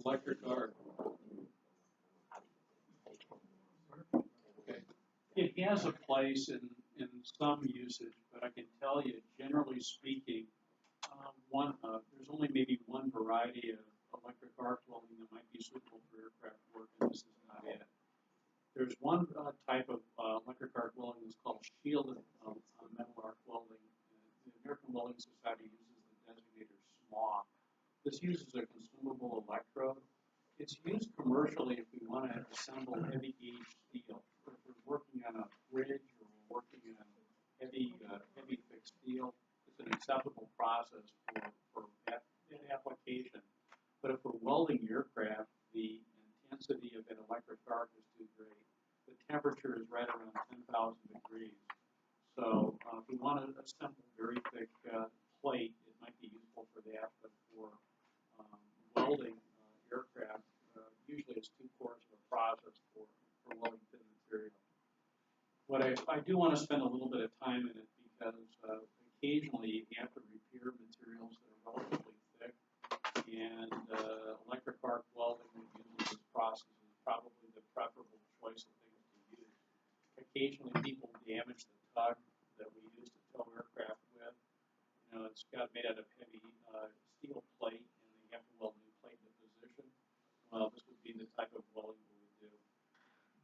Electric arc. Okay. It has a place in some usage, but I can tell you, generally speaking, there's only maybe one variety of electric arc welding that might be suitable for aircraft work, and this is not it. There's one type of electric arc welding that's called shielded metal arc welding. The American Welding Society uses the designator SMAW. This uses a consumable electrode. It's used commercially if we want to assemble heavy gauge steel. If we're working on a bridge or we're working on heavy fixed steel, it's an acceptable process for that application. But if we're welding aircraft, the intensity of an electric arc is too great. The temperature is right around 10,000 degrees. So if we want to assemble very thick plate, it might be useful for that. But for welding aircraft, usually it's 2 quarts of a process for welding thin material. What I do want to spend a little bit of time in it because occasionally you have to repair materials that are relatively thick, and electric arc welding that uses this process is probably the preferable choice of things to use. Occasionally people damage the tug that we use to tow aircraft with. You know, it's got made out of heavy steel plate, and they have to weld new plate into position. Well, this would be the type of welding we would do.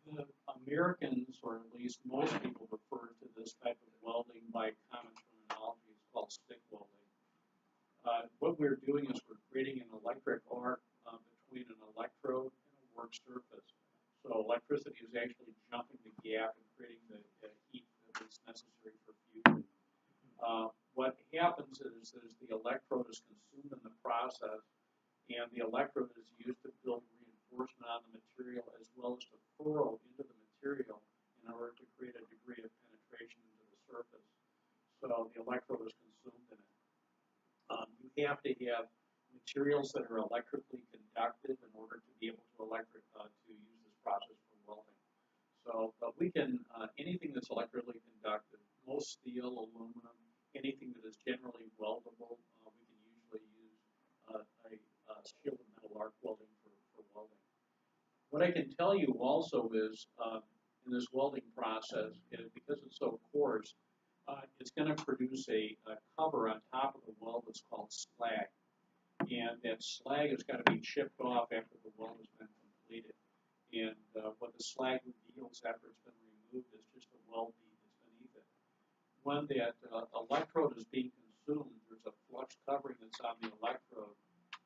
The Americans, or at least most people, refer to this type of welding by common terminology. It's called stick welding. What we're doing is we're creating an electric arc between an electrode and a work surface. So electricity is actually jumping the gap and creating the heat that's necessary for fusion. What happens is the electrode is consumed in the process, and the electrode is used to build reinforcement on the material as well as to furrow into the material in order to create a degree of penetration into the surface. So the electrode is consumed in it. You have to have materials that are electrically conductive in order to be able to use this process for welding. So we can, anything that's electrically conductive, most steel, aluminum, anything that is generally weldable, we can usually use a shielded metal arc welding for welding. What I can tell you also is, in this welding process, because it's so coarse, it's going to produce a cover on top of the weld that's called slag. And that slag has got to be chipped off after the weld has been completed. And what the slag reveals after it's been removed is just a weld bead that's beneath it. When that electrode is being consumed, there's a flux covering that's on the electrode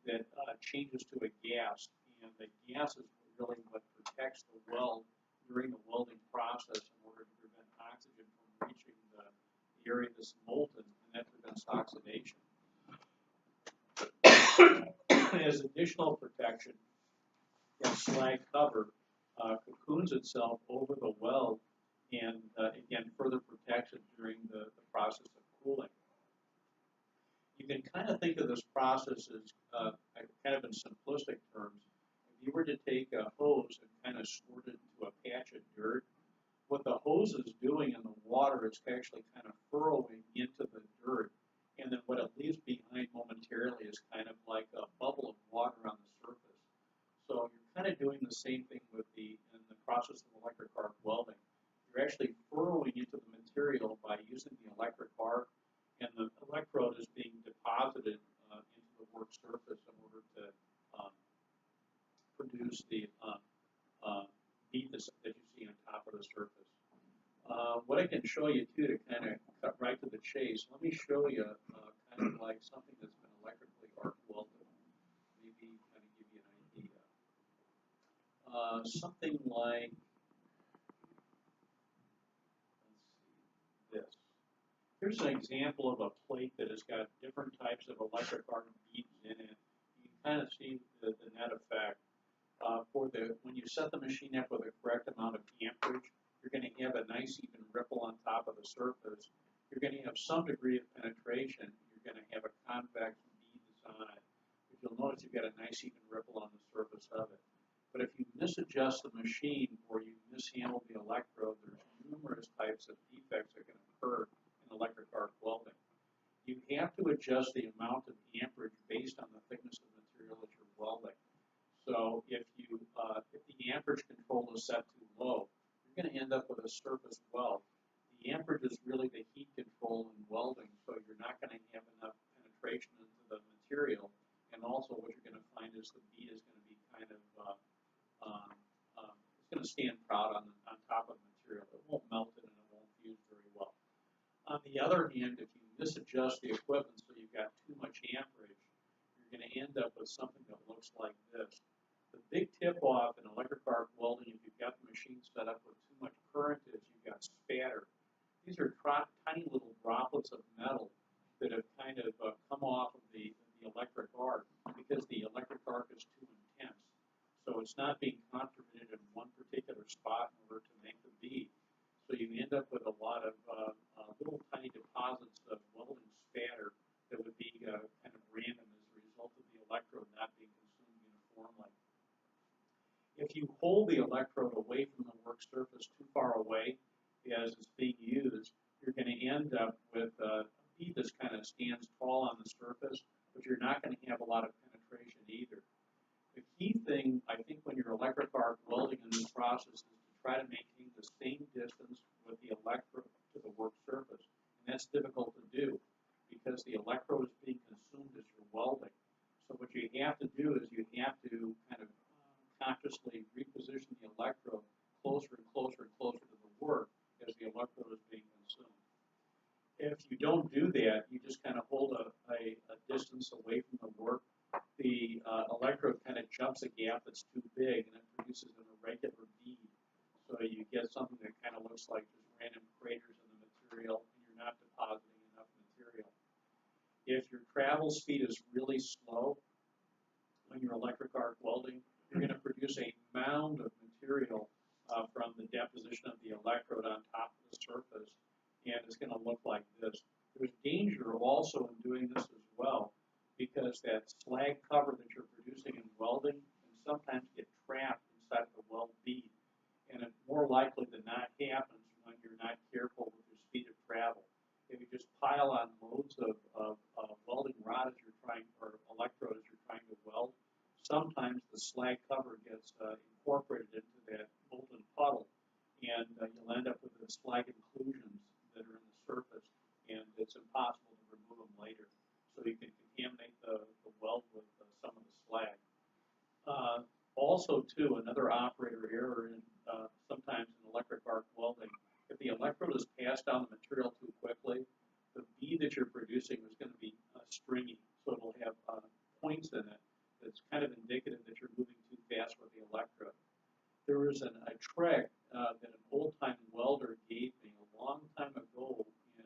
that changes to a gas. And the gas is really what protects the weld during the welding process in order to prevent oxygen from reaching the area that's molten, and that prevents oxidation. As additional protection, that slag cover cocoons itself over the weld and, again, further protects it during the process of cooling. You can kind of think of this process as, kind of in simplistic terms, if you were to take a hose and kind of squirt it into a patch of dirt, what the hose is doing in the water is actually kind of furrowing into the dirt, and then what it leaves behind momentarily is kind of like a bubble of water on the surface. So you're kind of doing the same thing in the process of electric arc welding. You're actually furrowing into the material by using the electric arc, and the electrode is being deposited into the work surface in order to produce the bead that you see on top of the surface. What I can show you too, to kind of cut right to the chase, let me show you kind of like something that's been electrically arc welded. Maybe kind of give you an idea. Something like, let's see, this. Here's an example of a plate that has got different types of electric arc beads in it. You can kind of see the net effect. When you set the machine up with the correct amount of amperage, you're going to have a nice even ripple on top of the surface. You're going to have some degree of penetration. You're going to have a convex bead that's on it. But you'll notice you've got a nice even ripple on the surface of it. But if you misadjust the machine or you mishandle the electrode, there's numerous types of defects that can occur in electric arc welding. You have to adjust the amount of amperage based on the thickness of the material that you're welding. So if the amperage control is set too low, you're going to end up with a surface weld. The amperage is really the heat control in welding, so you're not going to have enough penetration into the material. And also what you're going to find is the bead is going to be kind of, it's going to stand proud on top of the material. It won't melt it and it won't fuse very well. On the other hand, if you misadjust the equipment so you've got too much amperage, you're going to end up with something that looks like this. The big tip-off in electric arc welding, if you've got the machine set up with too much current, is you've got spatter. These are tiny little droplets of metal that have kind of come off of the electric arc because the electric arc is too intense. So it's not being concentrated in one particular spot in order to make the bead. So you end up with a lot of little tiny deposits of welding spatter that would be kind of random as a result of the electrode not being consumed uniformly. If you hold the electrode away from the work surface too far away as it's being used, you're going to end up with a bead that kind of stands tall on the surface, but you're not going to have a lot of penetration either. The key thing, I think, when you're electric arc welding in this process is to try to maintain the same distance with the electrode to the work surface. And that's difficult to do because the electrode is being consumed as you're welding. So what you have to do is you have to kind of consciously reposition the electrode closer and closer and closer to the work as the electrode is being consumed. If you don't do that, you just kind of hold a distance away from the work, the electrode kind of jumps a gap that's too big and it produces an irregular bead. So you get something that kind of looks like just random craters in the material and you're not depositing enough material. If your travel speed is really slow when you're electric arc welding, you're going to produce a mound of material from the deposition of the electrode on top of the surface, and it's going to look like this. There's danger also in doing this as well, because that slag cover that you're producing in welding can sometimes get trapped inside of the weld bead, and it more likely than not happens when you're not careful with your speed of travel. If you just pile on loads of welding rod as you're trying, or electrode as you're trying to weld, sometimes the slag cover gets incorporated into that molten puddle, and you'll end up with the slag inclusions that are in the surface, and it's impossible to remove them later. So you can contaminate the weld with some of the slag. Also, too, another operator error in sometimes in electric arc welding, if the electrode is passed down the material too quickly, the bead that you're producing is going to be stringy, so it'll have points in it that's kind of indicative that you're moving too fast with the electrode. There was a trick that an old-time welder gave me a long time ago in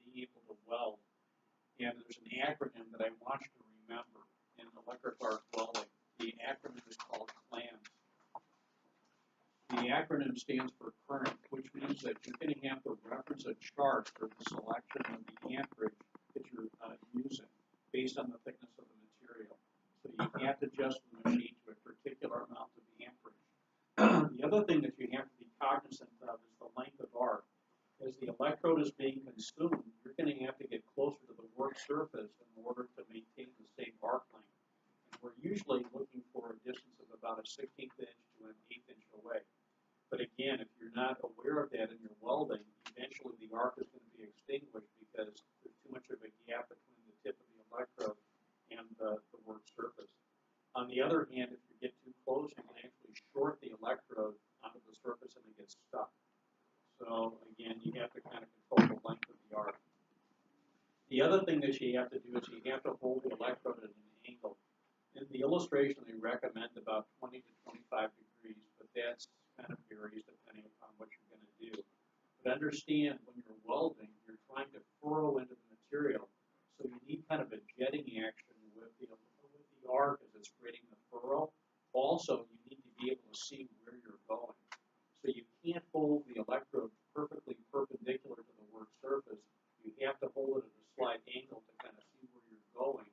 being able to weld, and there's an acronym that I want you to remember in electric arc welding. The acronym is called CLAMS. The acronym stands for current, which means that you're going to have to reference a chart for the selection of the amperage that you're using based on the thickness of the material. So you have to adjust the machine to a particular amount of amperage. The other thing that you have to be cognizant of is the length of arc. As the electrode is being consumed, you're going to have to get closer to the work surface in order to maintain the same arc length. And we're usually looking for a distance of about a 16th inch to an 1/8 inch away. But again, if you're not aware of that in your welding, eventually the arc is going to be extinguished because there's too much of a gap between the tip of the electrode and the work surface. On the other hand, if you get too close, you can actually short the electrode onto the surface and it gets stuck. So again, you have to kind of control the length of the arc. The other thing that you have to do is you have to hold the electrode at an angle. In the illustration, they recommend about 20 to 25 degrees, but that's kind of varies depending upon what you're going to do. But understand, when you're welding, you're trying to furrow into the material, so you need kind of a jetting action with the arc as it's creating the furrow. Also, you need to be able to see where you're going. So you can't hold the electrode perfectly perpendicular to the work surface. You have to hold it at a slight angle to kind of see where you're going.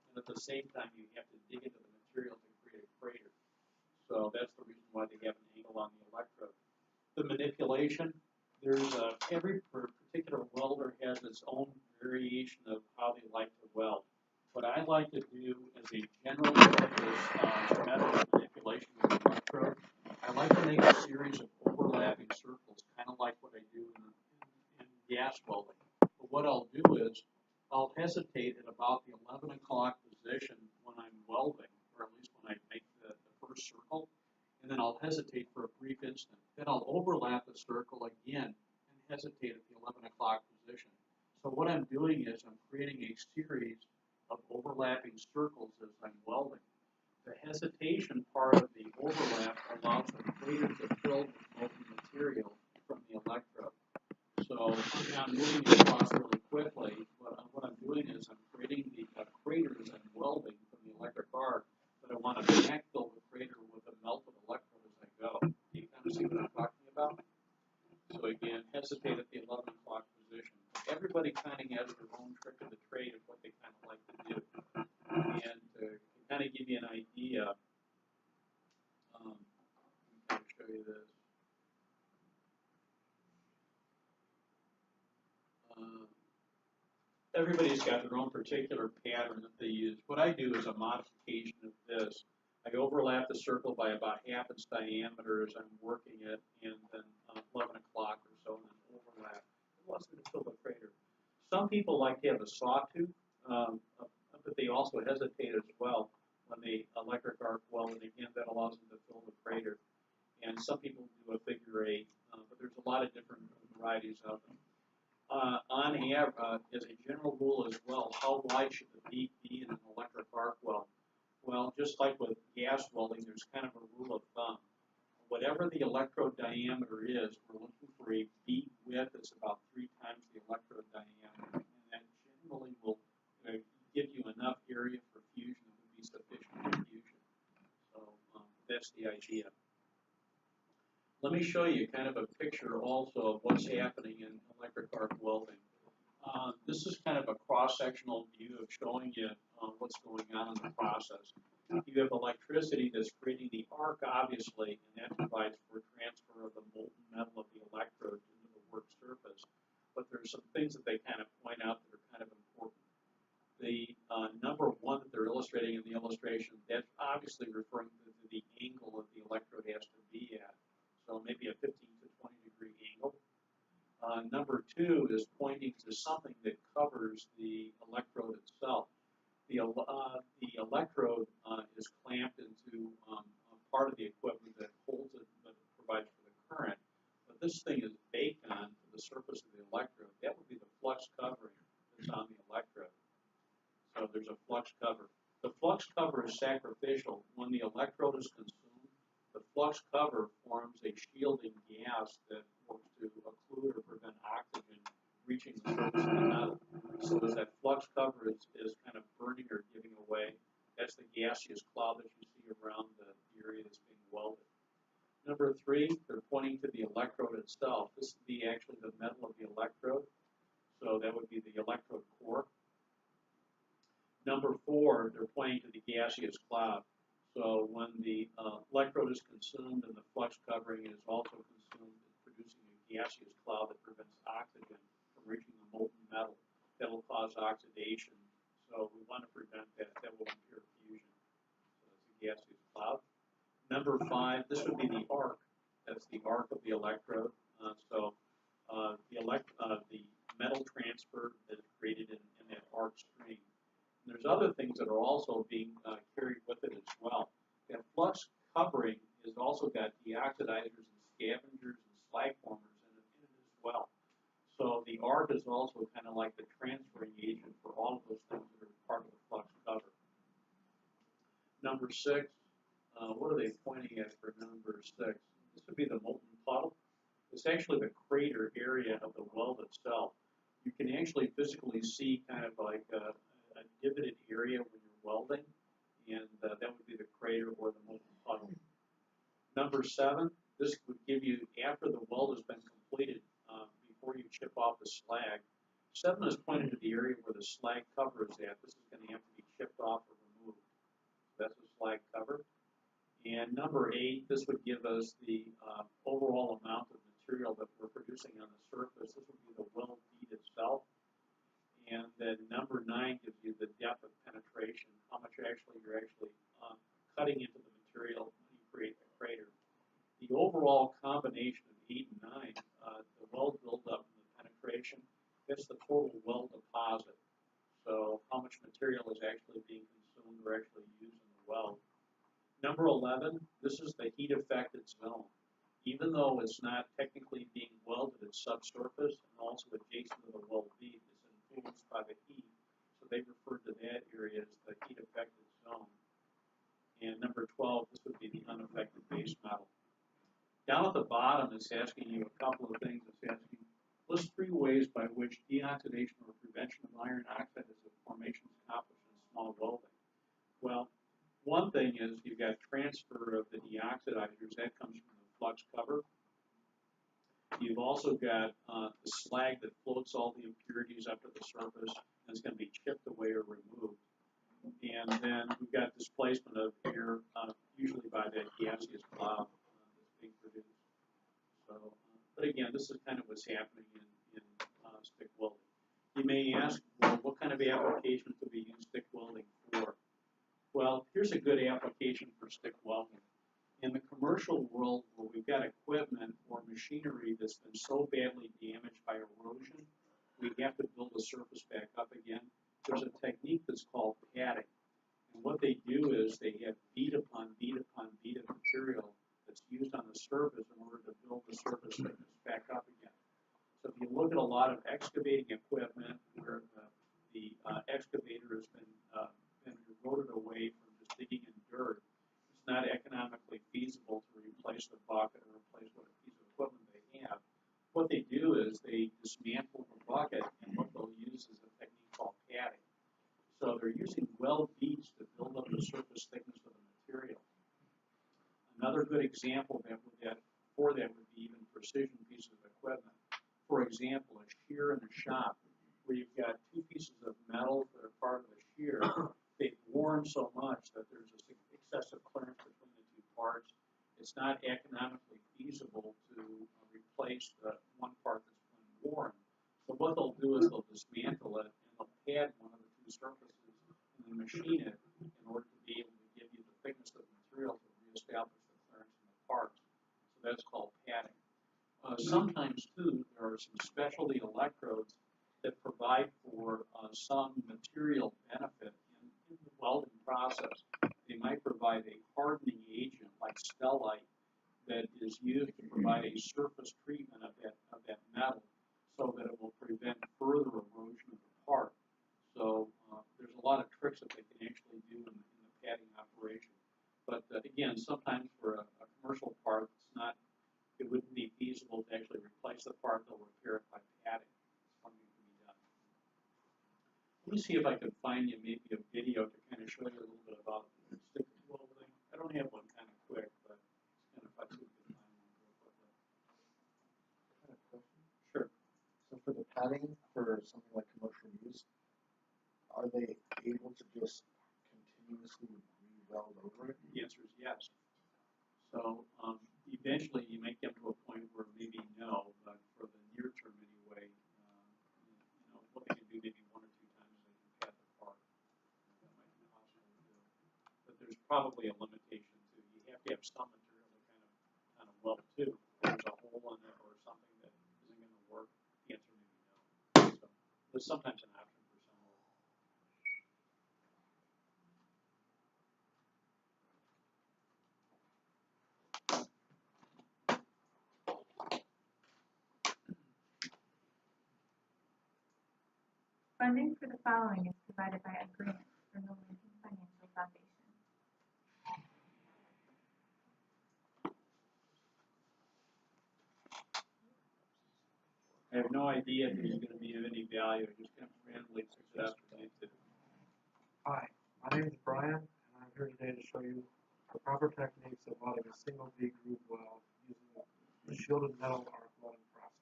And at the same time, you have to dig into the material to create a crater. So that's the reason why they have an angle on the electrode. The manipulation, there's every particular welder has its own variation of how they like to weld. What I I like to do as a general purpose method of manipulation with the electrode, I like to make a series of overlapping circles, kind of like what I do in gas welding. But what I'll do is I'll hesitate at about the 11 o'clock position when I'm welding, or at least when I make the first circle, and then I'll hesitate for a brief instant. Then I'll overlap the circle again and hesitate at the 11 o'clock position. So what I'm doing is I'm creating a series of overlapping circles as I'm welding. The hesitation part of the overlap allows the crater to fill with molten material from the electrode. So I'm moving across really quickly. What I'm doing is I'm creating the crater as I'm welding from the electric arc, but I want to backfill the crater with a melted electrode as I go. Do you kind of see what I'm talking about? So again, hesitate at the 11 o'clock position. Everybody kind of has their own trick of the trade of what they kind of like to do. And to kind of give you an idea, I'm going to show you this. Everybody's got their own particular pattern that they use. What I do is a modification of this. I overlap the circle by about half its diameter as I'm working it, and then 11 o'clock or so, and then overlap. It allows me to fill the crater. Some people like to have a sawtooth, but they also hesitate as well when they electric arc weld, and again, that allows them to fill the crater. And some people do a figure eight, but there's a lot of different varieties of them. On average, as a general rule as well, how wide should the beak be in an electric arc weld? Well, just like with gas welding, there's kind of a rule of thumb. Whatever the electrode diameter is, we're looking for a beak width that's about 3 times the electrode diameter, and that generally will give you enough area for fusion that would be sufficient for fusion. So that's the idea. Let me show you kind of a picture also of what's happening in electric arc welding. This is kind of a cross-sectional view of showing you what's going on in the process. You have electricity that's creating the arc, obviously, and that provides for transfer of the molten metal of the electrode into the work surface. But there's some things that they kind of point out that are kind of important. The number 1 that they're illustrating in the illustration, that's obviously referring to the angle that the electrode has to be at. So maybe a 15 to 20 degree angle. Number 2 is pointing to something that covers the electrode itself. The electrode is clamped into part of the equipment that holds it, that provides for the current. But this thing is baked onto the surface of the electrode. That would be the flux covering that's on the electrode. So there's a flux cover. The flux cover is sacrificial. When the electrode is consumed, the flux cover forms a shielding gas that works to occlude or prevent oxygen reaching the surface of the metal. So as that flux cover is kind of burning or giving away, that's the gaseous cloud that you see around the area that's being welded. Number 3, they're pointing to the electrode itself. This would be actually the metal of the electrode. So that would be the electrode core. Number 4, they're pointing to the gaseous cloud. So when the electrode is consumed and the flux covering is also consumed, it's producing a gaseous cloud that prevents oxygen from reaching the molten metal. That will cause oxidation. So we want to prevent that. That will impair fusion. So that's a gaseous cloud. Number 5, this would be the arc. That's the arc of the electrode. The metal transfer that is created in that arc stream. And there's other things that are also being carried with it as well. That flux covering has also got deoxidizers and scavengers and slag formers in it as well. So the arc is also kind of like the transferring agent for all of those things that are part of the flux cover. Number 6, what are they pointing at for number 6? This would be the molten puddle. It's actually the crater area of the weld itself. You can actually physically see kind of like a divoted area when you're welding, and that would be the crater or the molten puddle. Number 7, this would give you, after the weld has been completed, before you chip off the slag. 7 is pointed to the area where the slag cover is at. This is going to have to be chipped off or removed. That's the slag cover. And number 8, this would give us the overall amount of material that we're producing on the surface. This would be the weld bead itself. And then number 9 gives you the depth of penetration. material is actually being consumed or actually used in the weld. Number 11, this is the heat affected zone. Even though it's not technically being welded at subsurface and also adjacent to the weld bead, it's influenced by the heat. So they refer to that area as the heat affected zone. And number 12, this would be the unaffected base metal. Down at the bottom, it's asking you a couple of things. It's asking, list 3 ways by which deoxidation or prevention of iron oxide as a formation is accomplished in small welding. Well, one thing is you've got transfer of the deoxidizers. That comes from the flux cover. You've also got the slag that floats all the impurities up to the surface, and it's going to be chipped away or removed. And then we've got displacement of air, usually by that gaseous cloud that's being produced. So, but again, this is kind of what's happening in stick welding. You may ask, well, what kind of applications do we use stick welding for? Well, here's a good application for stick welding. In the commercial world, where we've got equipment or machinery that's been so badly damaged by erosion, we have to build the surface back up again. There's a technique that's called padding. And what they do is they have bead upon bead upon bead of material that's used on the surface in order to build the surface thickness back up again. So if you look at a lot of excavating equipment where the excavator has been eroded away from just digging in dirt, it's not economically feasible to replace the bucket or replace what a piece of equipment they have. What they do is they dismantle the bucket, and what they'll use is a technique called padding. So they're using weld beads to build up the surface thickness of the material. Another good example for that would be even precision pieces of equipment. For example, a shear in a shop where you've got 2 pieces of metal that are part of the shear. They've worn so much that there's this excessive clearance between the 2 parts. It's not economically feasible to replace the one part that's been worn. So what they'll do is they'll dismantle it and they'll pad one of the 2 surfaces and then machine it in order to be able to give you the thickness of the material to reestablish the clearance in the parts. So that's called padding. Sometimes, too, there are some specialty electrodes that provide for some material benefit in the welding process. They might provide a hardening agent like stellite that is used to provide a surface treatment of that metal so that it will prevent further erosion of the part. So there's a lot of tricks that they can actually do in the padding operation. But again, sometimes for a commercial part, it wouldn't be feasible to actually replace the part. They'll repair it by padding. It's something that can be done. Let me see if I can find you maybe a video to kind of show you a little bit about stick welding. I don't have one kind of quick, but it's kind of, if I see if we can find one real quickly. Kind of question. Sure. So for the padding for something like commercial use, are they able to just continuously re-weld over it? The answer is yes. So eventually you may get to a point where maybe no, but for the near term anyway, what they can do maybe 1 or 2 times they can pad the part. That might be possible to do. But there's probably a limitation too. You have to have some material to kind of weld to. If there's a hole in it or something that isn't going to work, the answer may be no. So there's sometimes an option for some of it. Funding for the following is provided by a grant from the Lincoln Financial Foundation. I have no idea if it's going to be of any value. I just kind of randomly picked it up and used it. Hi, my name is Brian, and I'm here today to show you the proper techniques of welding a single V-groove weld using the shielded metal arc welding process.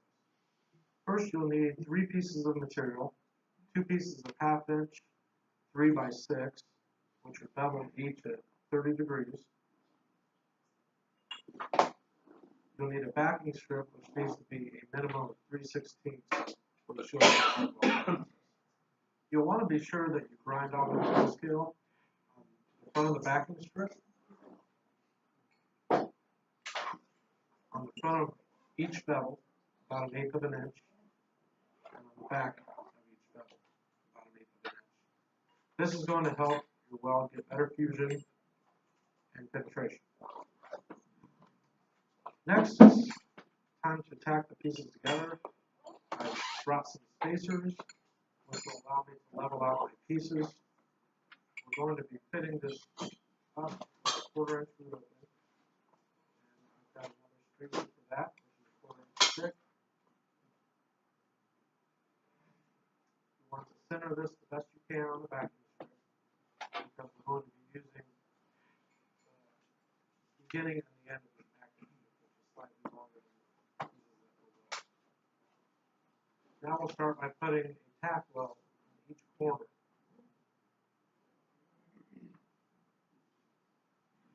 First, you'll need 3 pieces of material, 2 pieces of 1/2 inch 3 by 6, which are beveled each at 30 degrees. You'll need a backing strip, which needs to be a minimum of 3/16 for the shielded arc welding process. You'll want to be sure that you grind off the tool scale on the front of the backing strip, on the front of each bevel, about 1/8 of an inch, and on the back of each bevel, about 1/8 of an inch. This is going to help your weld get better fusion and penetration. Next, it's time to tack the pieces together. I brought some spacers, which will allow me to level out my pieces. We're going to be fitting this up with a 1/4 inch root opening. And I've got another spacer for that, which is 1/4 inch thick. You want to center this the best you can on the vacuum strip, because we're going to be using the beginning and the end of the vacuum strip, which is slightly longer than the pieces that we'll weld. Now we'll start by putting a tack weld in each corner.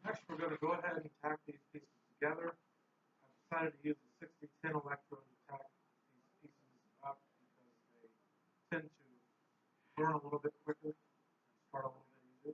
Next, we're going to go ahead and tack these pieces together. I've decided to use the 60-10 electrode to tack these pieces up because they tend to burn a little bit quicker and start a little bit easier.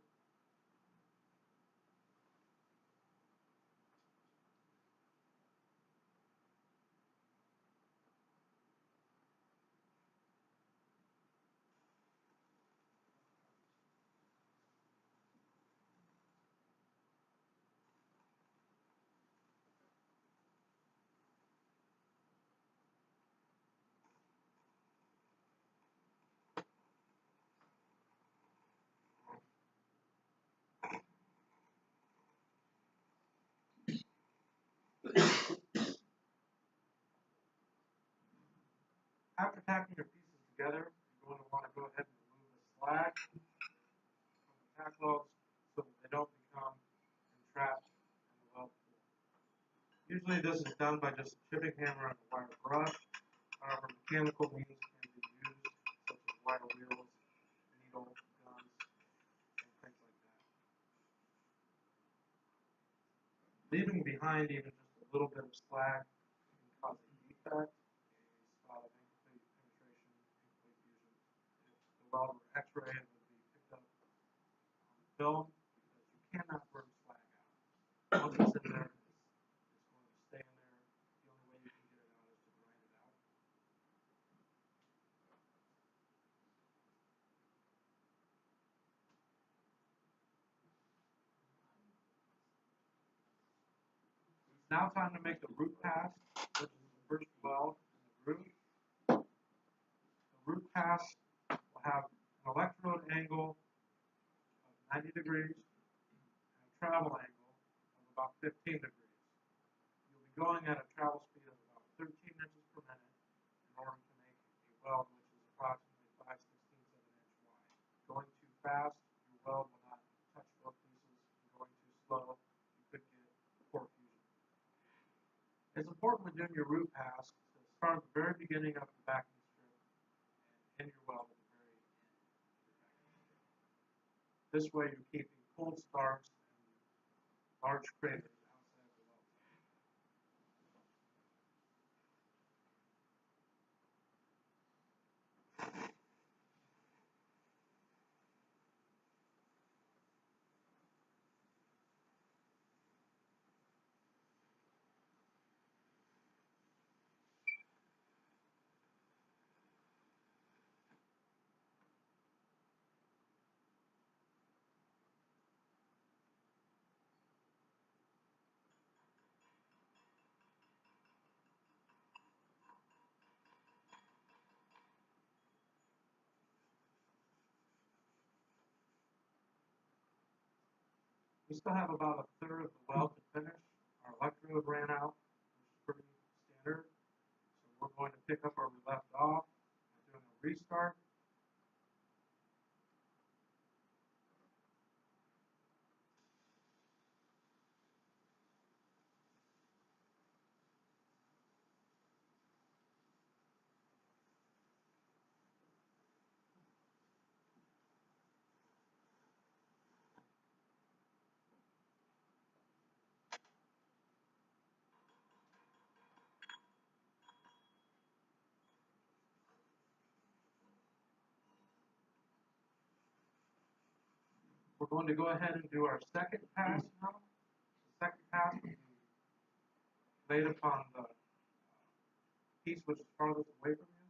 After tacking your pieces together, you're going to want to go ahead and remove the slag from the tack welds so that they don't become entrapped in the weld pool. Usually this is done by just a chipping hammer and a wire brush. However, mechanical means can be used, such as wire wheels, needle guns, and things like that. Leaving behind even just a little bit of slag can cause a defect, a spot of incomplete penetration, incomplete fusion. If the weld were x-rayed, it would be picked up on film because you cannot burn slag out. Once it's in there, it's going to stay in there. The only way you can get it out is to grind it out. It's now time to make the root pass, which is the first weld in the groove. The root pass will have an electrode angle of 90 degrees and a travel angle of about 15 degrees. You'll be going at a travel speed of about 13 inches per minute in order to make a weld which is approximately 5/16 of an inch wide. Going too fast, your weld will not touch both pieces. Going too slow, you could get poor fusion. It's important when doing your root pass to start at the very beginning of the vacuum strip and end your weld at the very end of your vacuum strip. This way you're keeping cold starts and large craters outside of the weld. We still have about 1/3 of the weld to finish. Our electrode ran out, which is pretty standard. So we're going to pick up where we left off by doing a restart. We're going to go ahead and do our second pass now. The second pass will be laid upon the piece which is farthest away from you.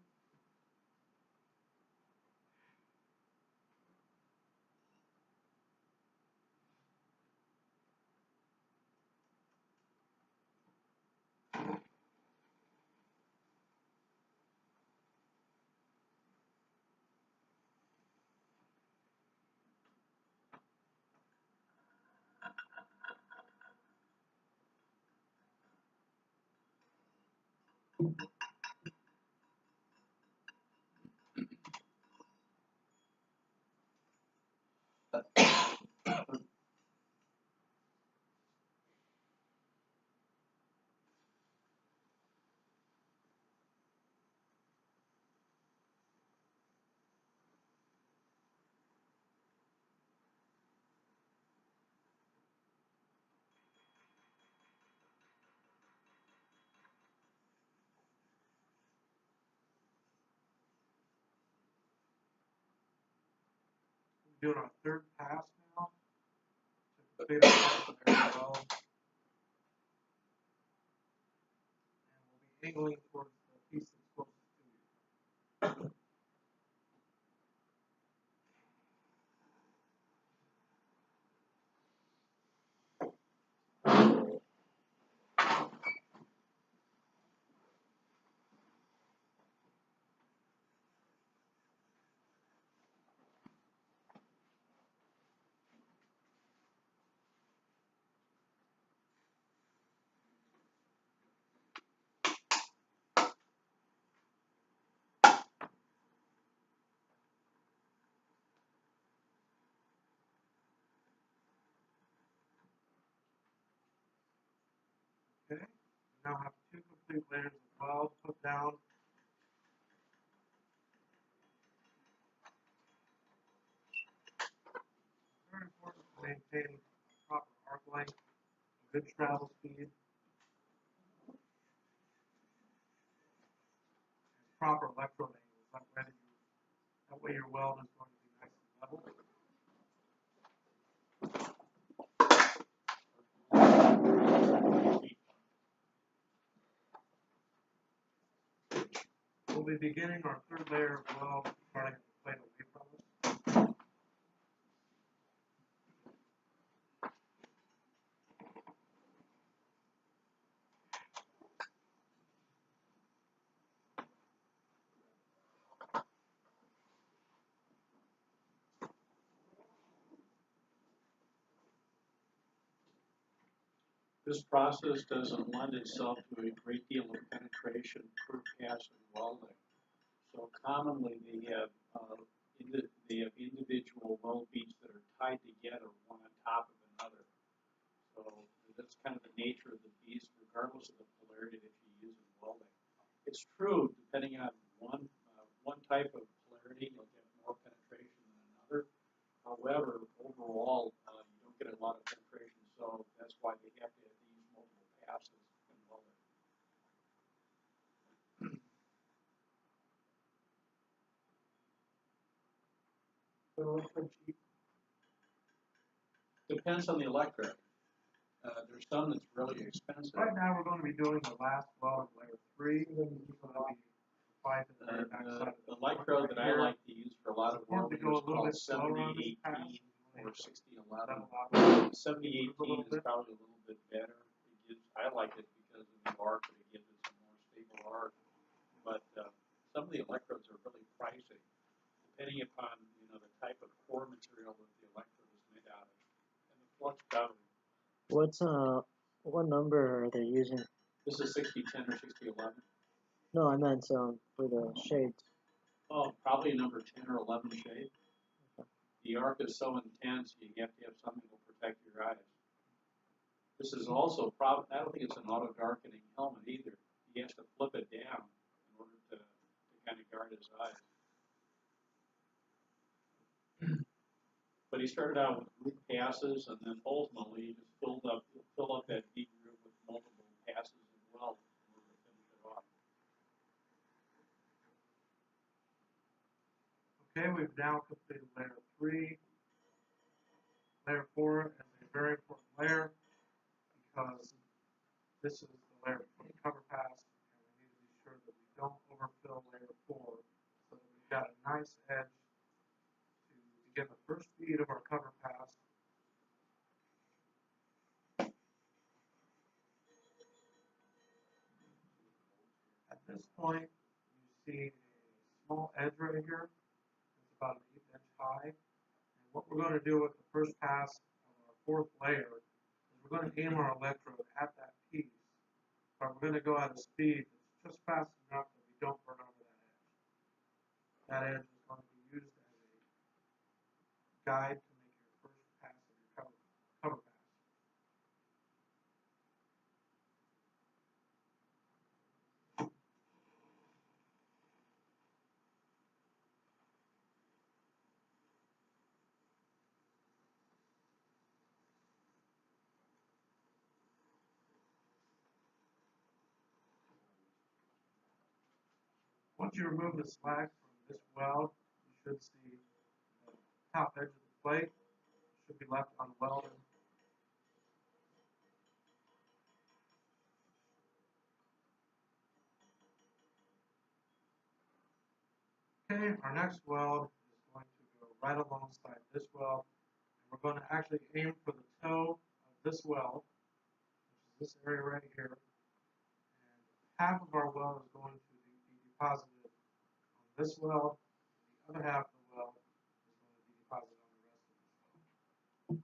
We're doing our third pass now to complete our second layer of weld. And we'll be angling towards the piece that's closest to you. Okay, we now have 2 complete layers of weld put down. Very important to maintain a proper arc length, a good travel speed, and proper electrode angles. That way your weld is going to be nice and level. We'll be beginning our third layer of weld starting at the plate away from us. This process doesn't lend itself to a great deal of penetration per pass of welding. So commonly they have individual weld beads that are tied together, one on top of another. So that's kind of the nature of the beast, regardless of the polarity that you use in welding. It's true, depending on one type of polarity, you'll get more penetration than another. However, overall, you don't get a lot of penetration, so that's why they have to use multiple passes in welding. Depends on the electrode. There's some that's really expensive. Right now we're going to be doing the last weld of layer 3. We're going to be applied to the very backside of The electrode that I like to use for a lot of welding is called 7018 or 6011. 7018 is probably a little bit better. I like it because of the arc, that it gives it some more stable arc. But some of the electrodes are really pricey, depending upon the type of core material that the electrode is made out of and the flux boundary. What number are they using? This is 6010 or 6011. No, I meant for the shades. Oh, probably number 10 or 11 shade. Okay. The arc is so intense, you have to have something to protect your eyes. This is also I don't think it's an auto darkening helmet either. He has to flip it down in order to kind of guard his eyes. But he started out with group passes, and then ultimately he just fill up that deep groove with multiple passes as well in order to finish it off. Okay, we've now completed layer 3. Layer 4 is a very important layer because this is the layer for the cover pass, and we need to be sure that we don't overfill layer 4 so that we've got a nice edge to begin the first bead of our cover pass. At this point, you see a small edge right here. It's about an 1/8 inch high. And what we're going to do with the first pass of our 4th layer is we're going to aim our electrode at that piece, but we're going to go at a speed that's just fast enough that we don't burn over that edge. That edge is going to be used as a guide to make your first pass of your cover pass. Once you remove the slag from this weld, you should see the top edge of the plate should be left unwelded. Okay, our next weld is going to go right alongside this weld. And we're going to actually aim for the toe of this weld, which is this area right here. And half of our weld is going to be deposited on this weld. And the other half of the weld is going to be deposited on the rest of this weld.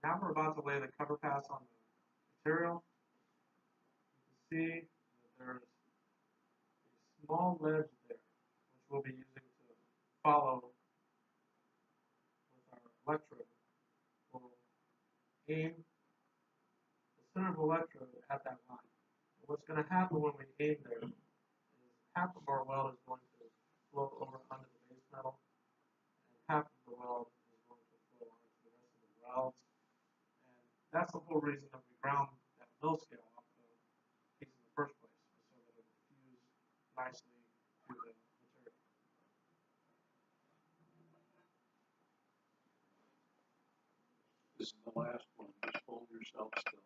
Now we're about to lay the cover pass on the material. You can see that there's a small ledge there, which we'll be using to follow with our electrode. We'll aim the center of the electrode at that line. And what's going to happen when we aim there is half of our weld is going to flow over onto the base metal, and half of the weld is going to flow onto the rest of the welds. And that's the whole reason that we ground that mill scale off the piece in the first place, so that it would fuse nicely to the material. This is the last one, just hold yourself still.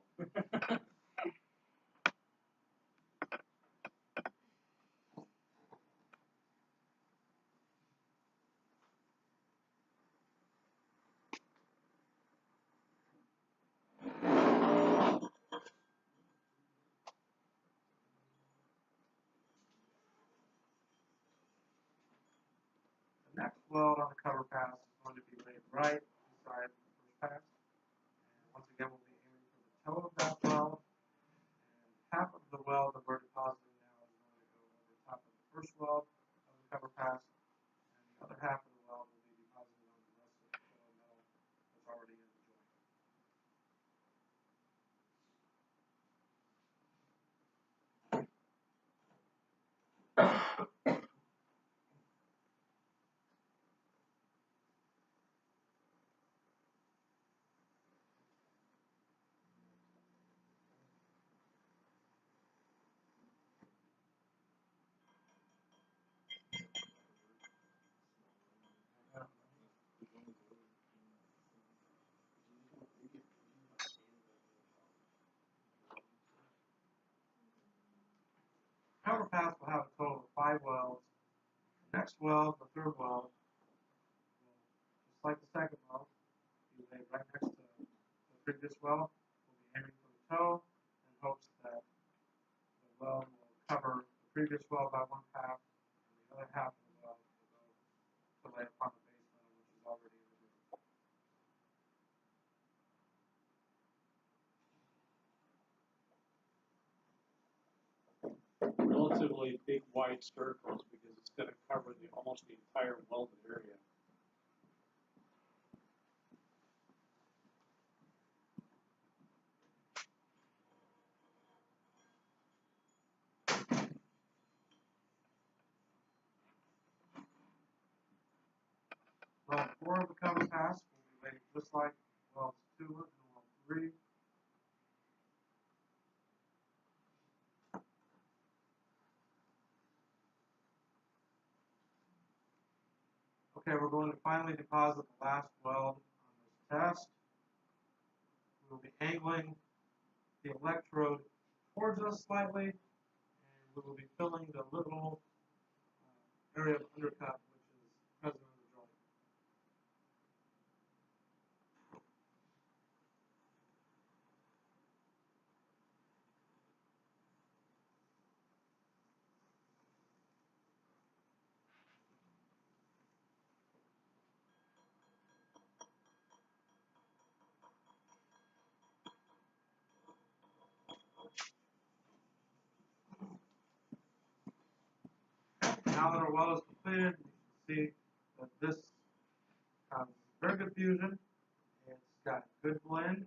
The next weld on the cover pass is going to be laid right beside the first pass. And once again, we'll be aiming for the toe of that weld. And half of the weld that we're depositing now is going to go over top of the first weld of the cover pass. And the other half of the weld will be deposited on the rest of the metal that's already in the joint. Cover pass will have a total of 5 welds. The next weld, the third weld, will, just like the second weld, be laid right next to the previous weld. We'll be aiming for the toe in hopes that the weld will cover the previous weld by one half, and the other half of the weld will go to lay upon the base metal, which is already in the groove. Relatively big wide circles because it's going to cover almost the entire welded area. Weld 4 of the cover pass will be laid just like welds 2 and weld 3. Okay, we're going to finally deposit the last weld on this test. We will be angling the electrode towards us slightly, and we will be filling the little area of undercut which is present in the joint. Now that our weld is completed, you can see that this has very good fusion. It's got good blend.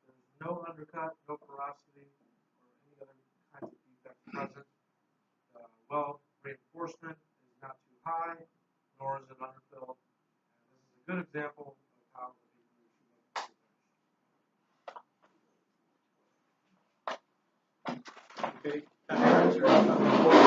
There's no undercut, no porosity, or any other kinds of defects present. The weld reinforcement is not too high, nor is it underfilled. And this is a good example of how the V groove should look when finished. Okay, that answers